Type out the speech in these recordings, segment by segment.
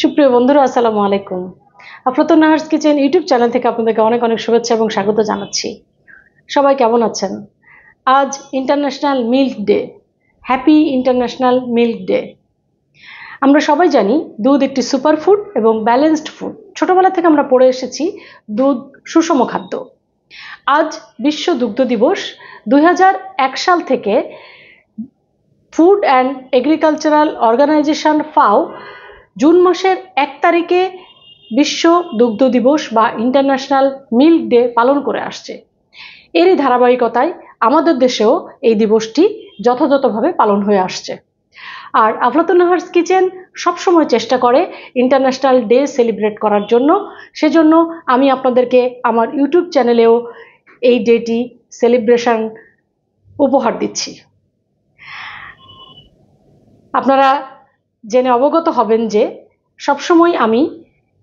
সুপ্রিয় বন্ধুরা, আসসালামু আলাইকুম। আফলাতুন নাহার্স কিচেন ইউটিউব চ্যানেল থেকে আপনাদেরকে অনেক অনেক শুভেচ্ছা এবং স্বাগত জানাচ্ছি। সবাই কেমন আছেন? আজ international milk day. Happy international milk day. আমরা সবাই জানি দুধ একটি সুপার ফুড এবং ব্যালেন্সড ফুড। ছোটবেলা থেকে আমরা পড়ে এসেছি দুধ সুষম খাদ্য। আজ বিশ্ব দুগ্ধ দিবস। 2001 সাল থেকে ফুড অ্যান্ড এগ্রিকালচারাল অর্গানাইজেশন ফাও জুন মাসের 1 তারিখে বিশ্ব দুগ্ধ দিবস বা ইন্টারন্যাশনাল মিল্ক ডে পালন করে আসছে। এরই ধারাবাহিকতায় আমাদের দেশেও এই দিবসটি যথাযথভাবে পালন হয়ে আসছে। আর আফলাতুন নাহার্স কিচেন সবসময় চেষ্টা করে ইন্টারন্যাশনাল ডে সেলিব্রেট করার জন্য। সেজন্য আমি আপনাদেরকে আমার ইউটিউব চ্যানেলেও এই ডেটি সেলিব্রেশন উপহার দিচ্ছি। আপনারা জেনে অবগত হবেন যে সবসময় আমি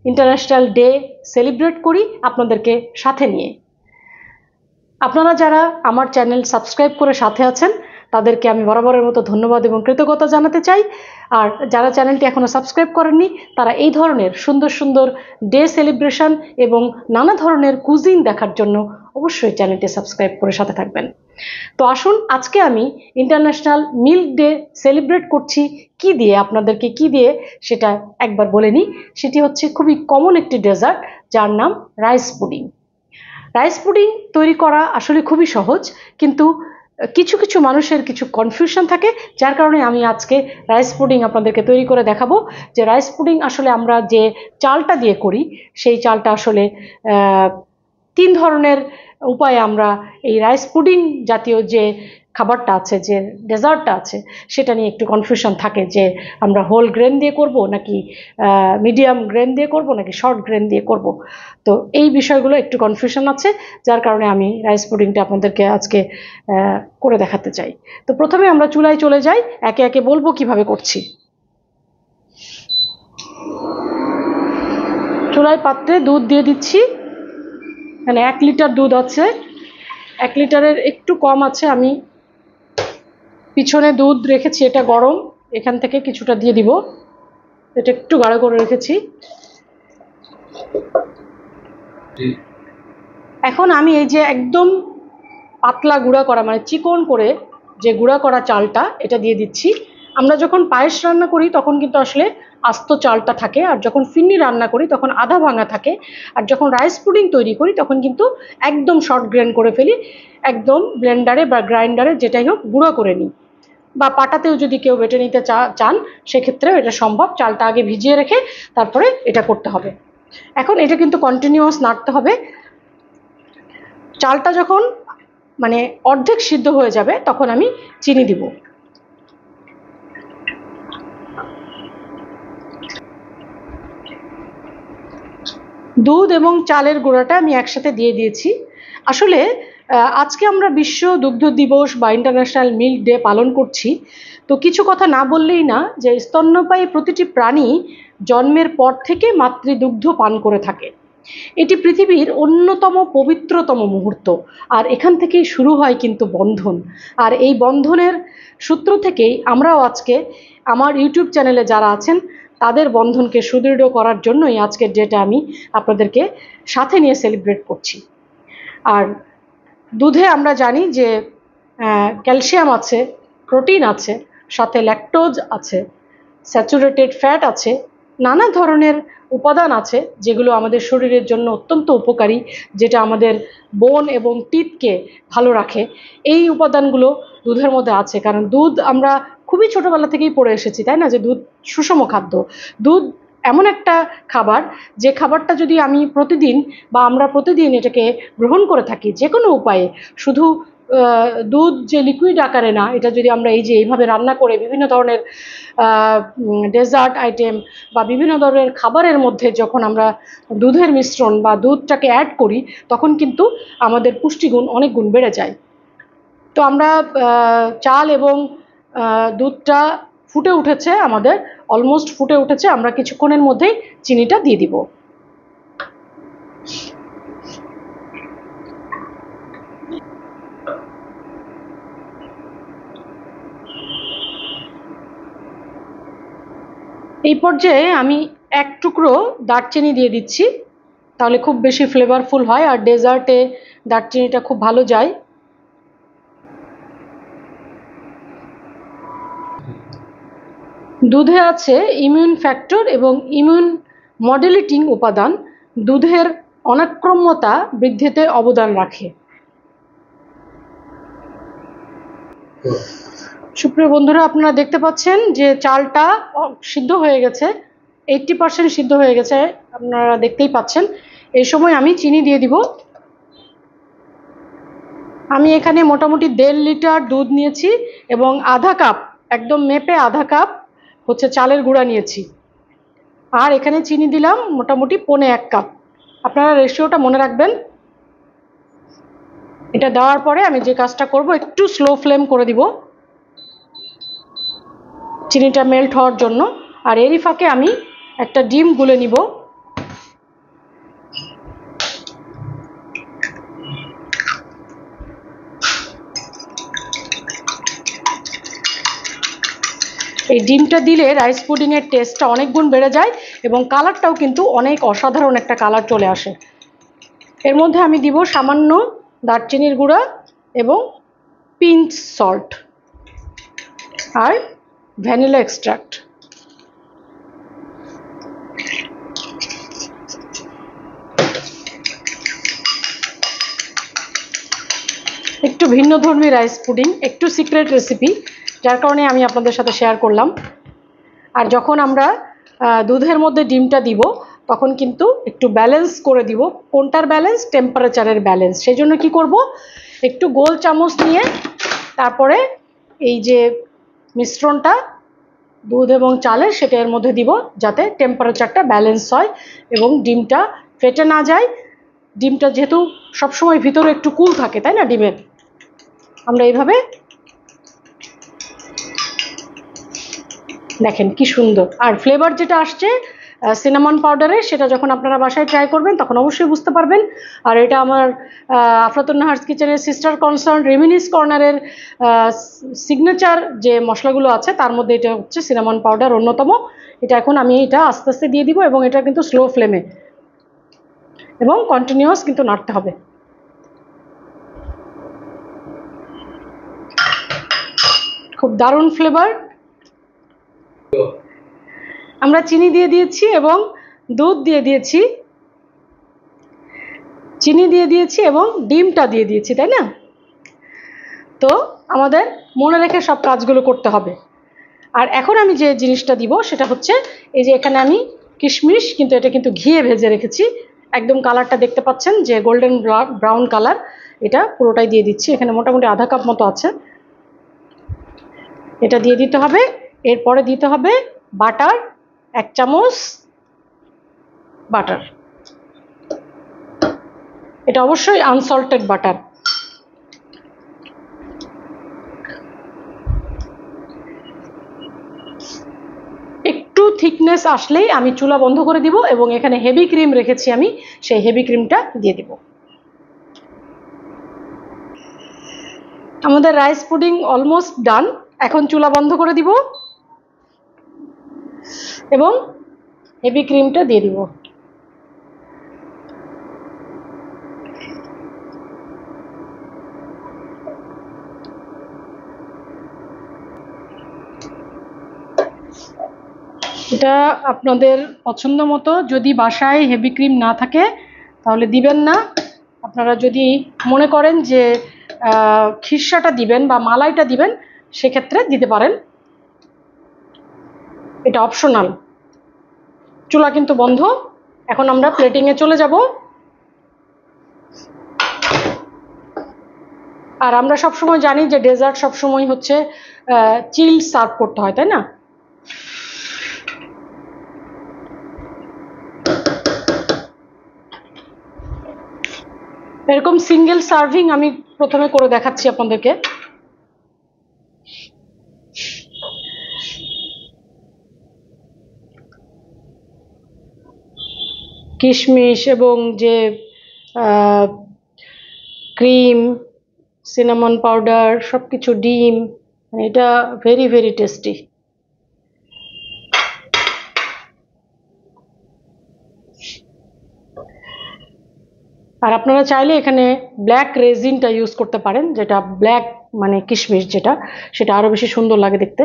ইন্টারন্যাশনাল ডে সেলিব্রেট করি আপনাদেরকে সাথে নিয়ে। আপনারা যারা আমার চ্যানেল সাবস্ক্রাইব করে সাথে আছেন তাদেরকে আমি বরাবরের মতো ধন্যবাদ এবং কৃতজ্ঞতা জানাতে চাই। আর যারা চ্যানেলটি এখনও সাবস্ক্রাইব করেননি তারা এই ধরনের সুন্দর সুন্দর ডে সেলিব্রেশন এবং নানা ধরনের কুজিন দেখার জন্য অবশ্যই চ্যানেলটি সাবস্ক্রাইব করে সাথে থাকবেন। তো আসুন, আজকে আমি ইন্টারন্যাশনাল মিল্ক ডে সেলিব্রেট করছি কি দিয়ে, আপনাদেরকে কি দিয়ে সেটা একবার বলে নিই। সেটি হচ্ছে খুবই কমন একটি ডেজার্ট, যার নাম রাইস পুডিং। রাইস পুডিং তৈরি করা আসলে খুবই সহজ, কিন্তু কিছু কিছু মানুষের কিছু কনফিউশন থাকে, যার কারণে আমি আজকে রাইস পুডিং আপনাদেরকে তৈরি করে দেখাবো। যে রাইস পুডিং আসলে আমরা যে চালটা দিয়ে করি সেই চালটা আসলে 3 ধরনের উপায়ে আমরা এই রাইস পুডিং জাতীয় যে খাবারটা আছে, যে ডেজার্টটা আছে, সেটা নিয়ে একটু কনফিউশন থাকে যে আমরা হোল গ্রেন দিয়ে করব নাকি মিডিয়াম গ্রেন দিয়ে করব নাকি শর্ট গ্রেন দিয়ে করব। তো এই বিষয়গুলো একটু কনফিউশন আছে, যার কারণে আমি রাইস পুডিংটা আপনাদেরকে আজকে করে দেখাতে চাই। তো প্রথমে আমরা চুলায় চলে যাই, একে একে বলবো কিভাবে করছি। চুলায় পাত্রে দুধ দিয়ে দিচ্ছি। এখানে 1 লিটার দুধ আছে, 1 লিটারের একটু কম আছে। আমি পিছনে দুধ রেখেছি, এটা গরম, এখান থেকে কিছুটা দিয়ে দিব। এটা একটু গাঢ় করে রেখেছি। এখন আমি এই যে একদম পাতলা গুঁড়া করা, মানে চিকন করে যে গুঁড়া করা চালটা, এটা দিয়ে দিচ্ছি। আমরা যখন পায়েস রান্না করি তখন কিন্তু আসলে আস্ত চালটা থাকে, আর যখন ফিরনি রান্না করি তখন আধা ভাঙা থাকে, আর যখন রাইস পুডিং তৈরি করি তখন কিন্তু একদম শর্ট গ্রেন করে ফেলি, একদম ব্লেন্ডারে বা গ্রাইন্ডারে যেটাই হোক গুঁড়ো করে নিই। বা পাটাতেও যদি কেউ বেটে নিতে চান সেক্ষেত্রেও এটা সম্ভব। চালটা আগে ভিজিয়ে রেখে তারপরে এটা করতে হবে। এখন এটা কিন্তু কন্টিনিউয়াস নাড়তে হবে। চালটা যখন মানে অর্ধেক সিদ্ধ হয়ে যাবে তখন আমি চিনি দিব। দুধ এবং চালের গুঁড়াটা আমি একসাথে দিয়ে দিয়েছি। আসলে আজকে আমরা বিশ্ব দুগ্ধ দিবস বা ইন্টারন্যাশনাল মিল্ক ডে পালন করছি, তো কিছু কথা না বললেই না যে স্তন্যপায়ী প্রতিটি প্রাণী জন্মের পর থেকে মাতৃদুগ্ধ পান করে থাকে। এটি পৃথিবীর অন্যতম পবিত্রতম মুহূর্ত, আর এখান থেকেই শুরু হয় কিন্তু বন্ধন। আর এই বন্ধনের সূত্র থেকেই আমরাও আজকে আমার ইউটিউব চ্যানেলে যারা আছেন তাদের বন্ধনকে সুদৃঢ় করার জন্যই আজকের ডেটা আমি আপনাদেরকে সাথে নিয়ে সেলিব্রেট করছি। আর দুধে আমরা জানি যে ক্যালসিয়াম আছে, প্রোটিন আছে, সাথে ল্যাকটোজ আছে, স্যাচুরেটেড ফ্যাট আছে, নানা ধরনের উপাদান আছে যেগুলো আমাদের শরীরের জন্য অত্যন্ত উপকারী, যেটা আমাদের বোন এবং টিথকে ভালো রাখে। এই উপাদানগুলো দুধের মধ্যে আছে, কারণ দুধ আমরা খুবই ছোটোবেলা থেকেই পড়ে এসেছি, তাই না, যে দুধ সুষম খাদ্য। দুধ এমন একটা খাবার যে খাবারটা যদি আমি প্রতিদিন বা আমরা প্রতিদিন এটাকে গ্রহণ করে থাকি যে কোনো উপায়ে, শুধু দুধ যে লিকুইড আকারে না, এটা যদি আমরা এই যে এইভাবে রান্না করে বিভিন্ন ধরনের ডেজার্ট আইটেম বা বিভিন্ন ধরনের খাবারের মধ্যে যখন আমরা দুধের মিশ্রণ বা দুধটাকে অ্যাড করি তখন কিন্তু আমাদের পুষ্টিগুণ অনেক গুণ বেড়ে যায়। তো আমরা চাল এবং দুধটা ফুটে উঠেছে, আমাদের অলমোস্ট ফুটে উঠেছে, আমরা কিছুক্ষণের মধ্যেই চিনিটা দিয়ে দিব। এই পর্যায়ে আমি এক টুকরো দারচিনি দিয়ে দিচ্ছি, তাহলে খুব বেশি ফ্লেভারফুল হয় আর ডেজার্টে দারচিনিটা খুব ভালো যায়। দুধে আছে ইমিউন ফ্যাক্টর এবং ইমিউন মডুলেটিং উপাদান, দুধের অনাক্রম্যতা বৃদ্ধিতে অবদান রাখে। সুপ্রিয় বন্ধুরা, আপনারা দেখতে পাচ্ছেন যে চালটা সিদ্ধ হয়ে গেছে, 80% সিদ্ধ হয়ে গেছে, আপনারা দেখতেই পাচ্ছেন। এই সময় আমি চিনি দিয়ে দিব। আমি এখানে মোটামুটি 1.5 লিটার দুধ নিয়েছি এবং আধা কাপ, একদম মেপে আধা কাপ হচ্ছে চালের গুঁড়া নিয়েছি। আর এখানে চিনি দিলাম মোটামুটি 1.25 কাপ। আপনারা রেশিওটা মনে রাখবেন। এটা দেওয়ার পরে আমি যে কাজটা করব, একটু স্লো ফ্লেম করে দিব চিনিটা মেল্ট হওয়ার জন্য। আর এরই ফাঁকে আমি একটা ডিম গুলে নিব। এই ডিমটা দিলে রাইস পুডিংয়ের টেস্টটা অনেক গুণ বেড়ে যায় এবং কালারটাও কিন্তু অনেক অসাধারণ একটা কালার চলে আসে। এর মধ্যে আমি দিব সামান্য দারচিনির গুঁড়া এবং পিঞ্চ সল্ট আর ভ্যানিলা এক্সট্রাক্ট। একটু ভিন্নধর্মী রাইস পুডিং, একটু সিক্রেট রেসিপি, যার কারণে আমি আপনাদের সাথে শেয়ার করলাম। আর যখন আমরা দুধের মধ্যে ডিমটা দিব তখন কিন্তু একটু ব্যালেন্স করে দিব। কোনটার ব্যালেন্স? টেম্পারেচারের ব্যালেন্স। সেই জন্য কী করব, একটু গোল চামচ নিয়ে তারপরে এই যে মিশ্রণটা দুধ এবং চালের, সেটা এর মধ্যে দিব যাতে টেম্পারেচারটা ব্যালেন্স হয় এবং ডিমটা ফেটে না যায়। ডিমটা যেহেতু সবসময় ভিতরে একটু কুল থাকে, তাই না ডিমের, আমরা এইভাবে দেখেন কি সুন্দর। আর ফ্লেভার যেটা আসছে সিনামন পাউডারের, সেটা যখন আপনারা বাসায় ট্রাই করবেন তখন অবশ্যই বুঝতে পারবেন। আর এটা আমার আফরাতুন নাহারস কিচেনের সিস্টার কনসার্ন রেমিনিস কর্নারের সিগনেচার যে মশলাগুলো আছে তার মধ্যে এটা হচ্ছে সিনামন পাউডার অন্যতম। এটা এখন আমি এটা আস্তে আস্তে দিয়ে দিব এবং এটা কিন্তু স্লো ফ্লেমে এবং কন্টিনিউয়াস কিন্তু নাড়তে হবে। খুব দারুণ ফ্লেভার। আমরা চিনি দিয়ে দিয়েছি এবং দুধ দিয়ে দিয়েছি, চিনি দিয়ে দিয়েছি এবং ডিমটা দিয়ে দিয়েছি, তাই না? তো আমাদের মনে রেখে সব কাজগুলো করতে হবে। আর এখন আমি যে জিনিসটা দিব সেটা হচ্ছে এই যে এখানে আমি কিশমিশ, কিন্তু এটা কিন্তু ঘিয়ে ভেজে রেখেছি, একদম কালারটা দেখতে পাচ্ছেন যে গোল্ডেন ব্রাউন কালার, এটা পুরোটাই দিয়ে দিচ্ছি। এখানে মোটামুটি আধা কাপ মতো আছে, এটা দিয়ে দিতে হবে। এরপরে দিতে হবে বাটার, 1 চামচ বাটার, এটা অবশ্যই আনসল্টেড বাটার। একটু থিকনেস আসলেই আমি চুলা বন্ধ করে দিব এবং এখানে হেভি ক্রিম রেখেছি আমি, সেই হেভি ক্রিমটা দিয়ে দিব। আমাদের রাইস পুডিং অলমোস্ট ডান। এখন চুলা বন্ধ করে দিব এবং হেভি ক্রিমটা দিয়ে দিব। এটা আপনাদের পছন্দ মতো, যদি বাসায় হেভি ক্রিম না থাকে তাহলে দিবেন না। আপনারা যদি মনে করেন যে খিরসাটা দিবেন বা মালাইটা দিবেন সেক্ষেত্রে দিতে পারেন, এটা অপশনাল। চুলা কিন্তু বন্ধ। এখন আমরা প্লেটিংয়ে চলে যাব। আর আমরা সবসময় জানি যে ডেজার্ট সবসময় হচ্ছে চিল সার্ভ করতে হয়, তাই না? এরকম সিঙ্গেল সার্ভিং আমি প্রথমে করে দেখাচ্ছি আপনাদেরকে। কিশমিশ এবং যে ক্রিম, সিনামন পাউডার, সব কিছু, ডিম, এটা ভেরি ভেরি টেস্টি। আর আপনারা চাইলে এখানে ব্ল্যাক রেজিনটা ইউজ করতে পারেন, যেটা ব্ল্যাক মানে কিশমিশ, যেটা সেটা আরো বেশি সুন্দর লাগে দেখতে।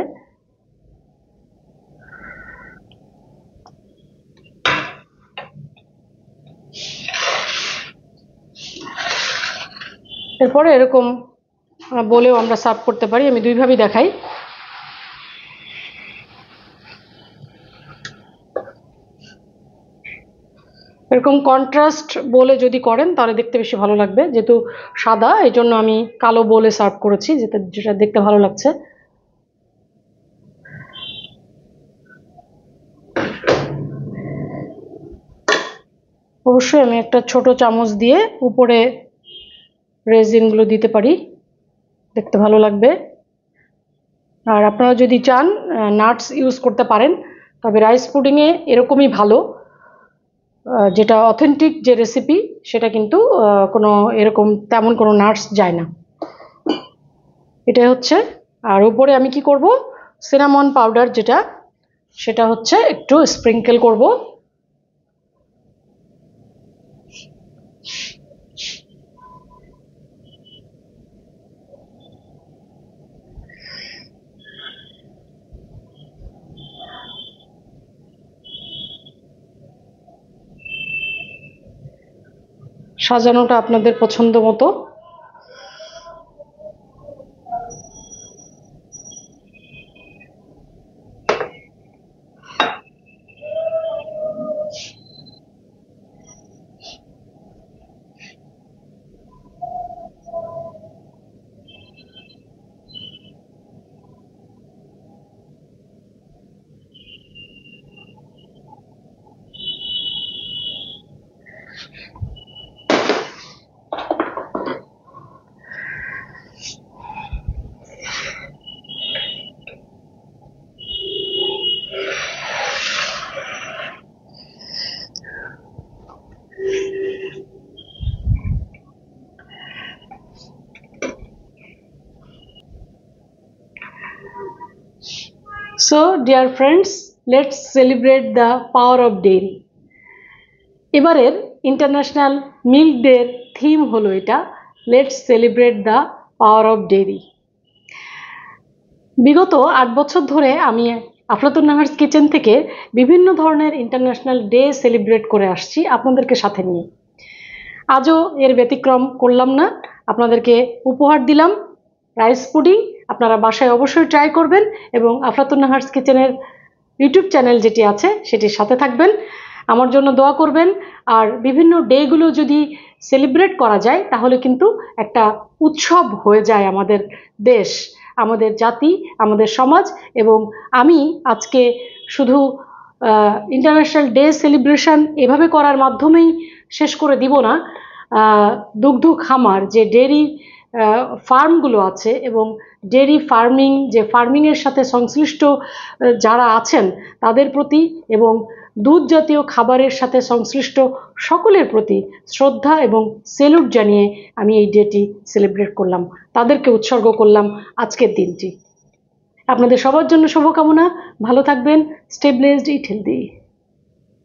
এরপরে এরকম বলেও আমরা সার্ভ করতে পারি। আমি দুইভাবেই দেখাই। এরকম কন্ট্রাস্ট বলে যদি করেন তাহলে দেখতে বেশি ভালো লাগবে, যেহেতু সাদা এই জন্য আমি কালো বলে সার্ভ করেছি, যেটা দেখতে ভালো লাগছে। অবশ্যই আমি একটা ছোট চামচ দিয়ে উপরে রেজিনগুলো দিতে পারি, দেখতে ভালো লাগবে। আর আপনারা যদি চান নাটস ইউজ করতে পারেন, তবে রাইস পুডিংয়ে এরকমই ভালো। যেটা অথেন্টিক যে রেসিপি সেটা কিন্তু কোনো এরকম তেমন কোনো নাটস যায় না, এটাই হচ্ছে। আর উপরে আমি কি করব, সিনামন পাউডার যেটা, সেটা হচ্ছে একটু স্প্রিঙ্কেল করব। সাজানোটা আপনাদের পছন্দ মতো। So dear friends, let's celebrate the power of dairy. এবারের ইন্টারন্যাশনাল মিল্ক ডের থিম হলো এটা, let's celebrate the power of dairy. বিগত 8 বছর ধরে আমি আফলাতুন নাহার্স কিচেন থেকে বিভিন্ন ধরনের ইন্টারন্যাশনাল ডে সেলিব্রেট করে আসছি আপনাদেরকে সাথে নিয়ে। আজও এর ব্যতিক্রম করলাম না, আপনাদেরকে উপহার দিলাম রাইস পুডিং। আপনারা বাসায় অবশ্যই ট্রাই করবেন এবং আফলাতুন নাহার্স কিচেনের ইউটিউব চ্যানেল যেটি আছে সেটির সাথে থাকবেন, আমার জন্য দোয়া করবেন। আর বিভিন্ন ডেগুলো যদি সেলিব্রেট করা যায় তাহলে কিন্তু একটা উৎসব হয়ে যায় আমাদের দেশ, আমাদের জাতি, আমাদের সমাজ। এবং আমি আজকে শুধু ইন্টারন্যাশনাল ডে সেলিব্রেশন এভাবে করার মাধ্যমেই শেষ করে দিব না। দুগ্ধ খামার যে ডেয়ারি ফার্মগুলো আছে এবং ডেয়ারি ফার্মিং যে ফার্মিংয়ের সাথে সংশ্লিষ্ট যারা আছেন তাদের প্রতি এবং দুধ জাতীয় খাবারের সাথে সংশ্লিষ্ট সকলের প্রতি শ্রদ্ধা এবং সেলুট জানিয়ে আমি এই ডেটি সেলিব্রেট করলাম, তাদেরকে উৎসর্গ করলাম আজকের দিনটি। আপনাদের সবার জন্য শুভকামনা, ভালো থাকবেন, স্টে ব্লেসড, ইট হেলদি।